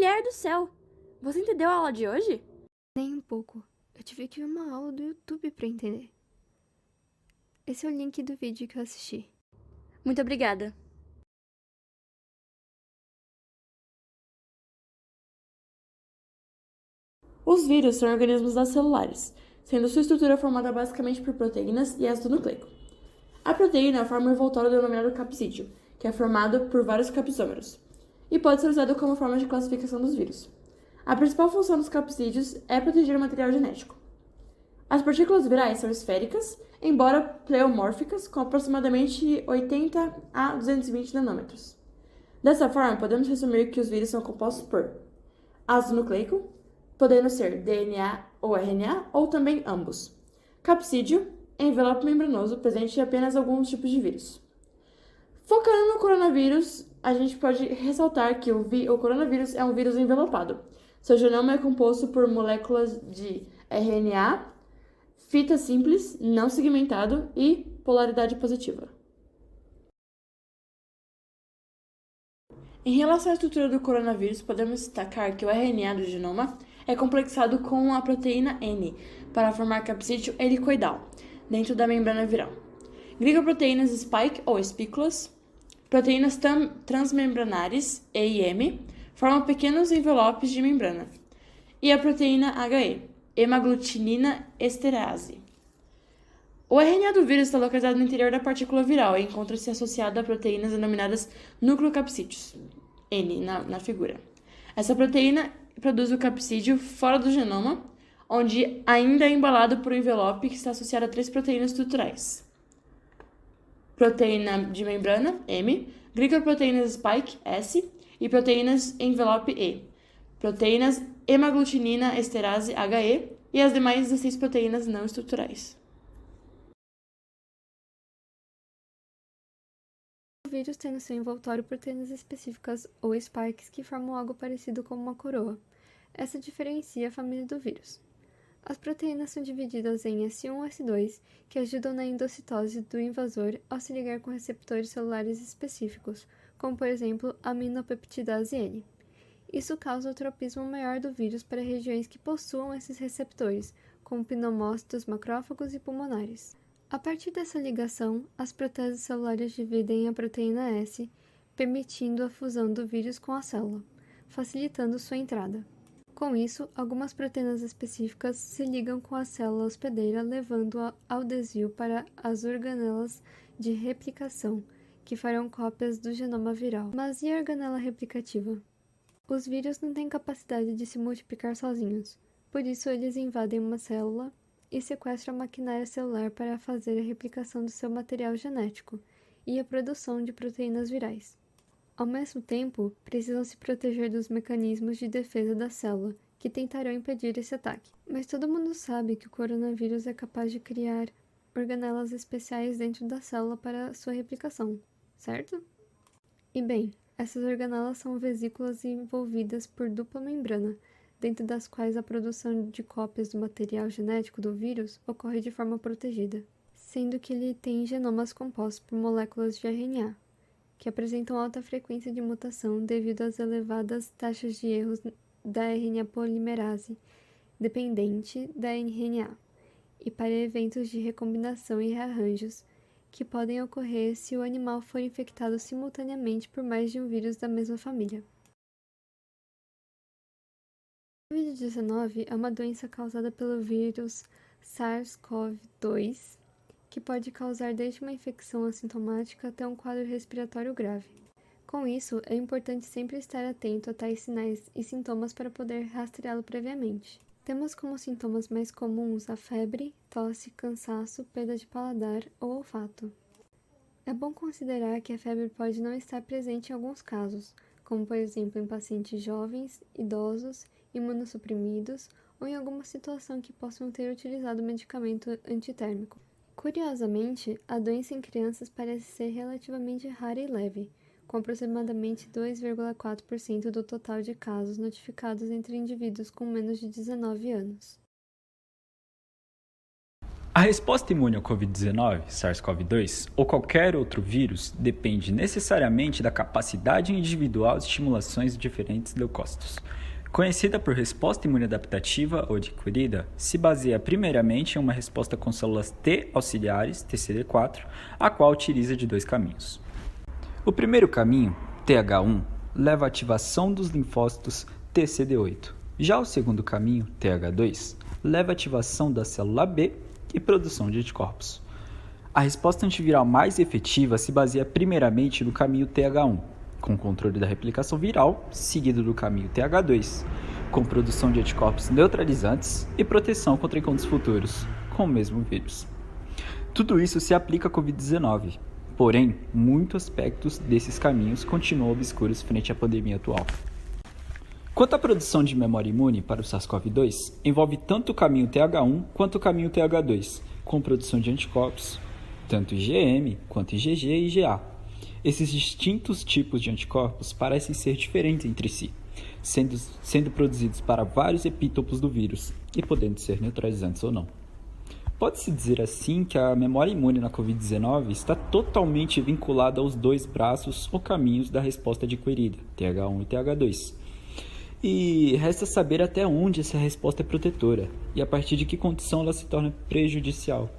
Mulher do céu! Você entendeu a aula de hoje? Nem um pouco. Eu tive que ver uma aula do YouTube pra entender. Esse é o link do vídeo que eu assisti. Muito obrigada. Os vírus são organismos acelulares, sendo sua estrutura formada basicamente por proteínas e ácido nucleico. A proteína forma um envoltório denominado capsídeo, que é formado por vários capsômeros, e pode ser usado como forma de classificação dos vírus. A principal função dos capsídeos é proteger o material genético. As partículas virais são esféricas, embora pleomórficas, com aproximadamente 80 a 220 nanômetros. Dessa forma, podemos resumir que os vírus são compostos por ácido nucleico, podendo ser DNA ou RNA, ou também ambos. Capsídeo, envelope membranoso presente em apenas alguns tipos de vírus. Focando no coronavírus, a gente pode ressaltar que o coronavírus é um vírus envelopado. Seu genoma é composto por moléculas de RNA, fita simples, não segmentado e polaridade positiva. Em relação à estrutura do coronavírus, podemos destacar que o RNA do genoma é complexado com a proteína N para formar capsídeo helicoidal dentro da membrana viral. Glicoproteínas spike ou espículas, proteínas transmembranares E e M formam pequenos envelopes de membrana. E a proteína HE, hemaglutinina esterase. O RNA do vírus está localizado no interior da partícula viral e encontra-se associado a proteínas denominadas nucleocapsídeos, N na figura. Essa proteína produz o capsídeo fora do genoma, onde ainda é embalado por um envelope que está associado a 3 proteínas estruturais. Proteína de membrana, M, glicoproteínas spike, S, e proteínas envelope E, proteínas hemaglutinina esterase, HE, e as demais 16 proteínas não estruturais. O vírus tem no seu envoltório proteínas específicas ou spikes que formam algo parecido com uma coroa. Essa diferencia a família do vírus. As proteínas são divididas em S1 e S2, que ajudam na endocitose do invasor ao se ligar com receptores celulares específicos, como por exemplo a aminopeptidase N. Isso causa o tropismo maior do vírus para regiões que possuam esses receptores, como pneumócitos, macrófagos e pulmonares. A partir dessa ligação, as proteases celulares dividem a proteína S, permitindo a fusão do vírus com a célula, facilitando sua entrada. Com isso, algumas proteínas específicas se ligam com a célula hospedeira, levando-a ao desvio para as organelas de replicação, que farão cópias do genoma viral. Mas e a organela replicativa? Os vírus não têm capacidade de se multiplicar sozinhos, por isso eles invadem uma célula e sequestram a maquinária celular para fazer a replicação do seu material genético e a produção de proteínas virais. Ao mesmo tempo, precisam se proteger dos mecanismos de defesa da célula, que tentarão impedir esse ataque. Mas todo mundo sabe que o coronavírus é capaz de criar organelas especiais dentro da célula para sua replicação, certo? E bem, essas organelas são vesículas envolvidas por dupla membrana, dentro das quais a produção de cópias do material genético do vírus ocorre de forma protegida, sendo que ele tem genomas compostos por moléculas de RNA, que apresentam alta frequência de mutação devido às elevadas taxas de erros da RNA polimerase dependente da RNA, e para eventos de recombinação e rearranjos, que podem ocorrer se o animal for infectado simultaneamente por mais de um vírus da mesma família. A Covid-19 é uma doença causada pelo vírus SARS-CoV-2, que pode causar desde uma infecção assintomática até um quadro respiratório grave. Com isso, é importante sempre estar atento a tais sinais e sintomas para poder rastreá-lo previamente. Temos como sintomas mais comuns a febre, tosse, cansaço, perda de paladar ou olfato. É bom considerar que a febre pode não estar presente em alguns casos, como por exemplo em pacientes jovens, idosos, imunossuprimidos ou em alguma situação que possam ter utilizado medicamento antitérmico. Curiosamente, a doença em crianças parece ser relativamente rara e leve, com aproximadamente 2,4% do total de casos notificados entre indivíduos com menos de 19 anos. A resposta imune ao Covid-19, SARS-CoV-2 ou qualquer outro vírus depende necessariamente da capacidade individual de estimulações de diferentes leucócitos. Conhecida por resposta imune adaptativa ou adquirida, se baseia primeiramente em uma resposta com células T auxiliares, TCD4, a qual utiliza de 2 caminhos. O primeiro caminho, TH1, leva à ativação dos linfócitos TCD8. Já o segundo caminho, TH2, leva à ativação da célula B e produção de anticorpos. A resposta antiviral mais efetiva se baseia primeiramente no caminho TH1, com controle da replicação viral, seguido do caminho TH2, com produção de anticorpos neutralizantes e proteção contra encontros futuros com o mesmo vírus. Tudo isso se aplica à Covid-19, porém, muitos aspectos desses caminhos continuam obscuros frente à pandemia atual. Quanto à produção de memória imune para o SARS-CoV-2, envolve tanto o caminho TH1 quanto o caminho TH2, com produção de anticorpos, tanto IgM quanto IgG e IgA. Esses distintos tipos de anticorpos parecem ser diferentes entre si, sendo produzidos para vários epítopos do vírus e podendo ser neutralizantes ou não. Pode-se dizer assim que a memória imune na Covid-19 está totalmente vinculada aos 2 braços ou caminhos da resposta adquirida, TH1 e TH2. E resta saber até onde essa resposta é protetora e a partir de que condição ela se torna prejudicial.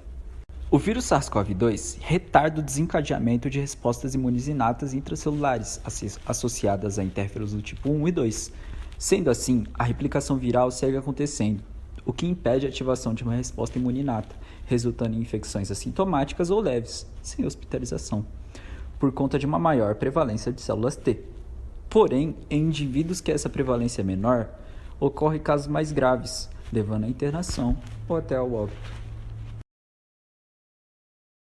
O vírus SARS-CoV-2 retarda o desencadeamento de respostas imunes inatas intracelulares associadas a interferons do tipo 1 e 2. Sendo assim, a replicação viral segue acontecendo, o que impede a ativação de uma resposta imune inata, resultando em infecções assintomáticas ou leves, sem hospitalização, por conta de uma maior prevalência de células T. Porém, em indivíduos que essa prevalência é menor, ocorrem casos mais graves, levando à internação ou até ao óbito.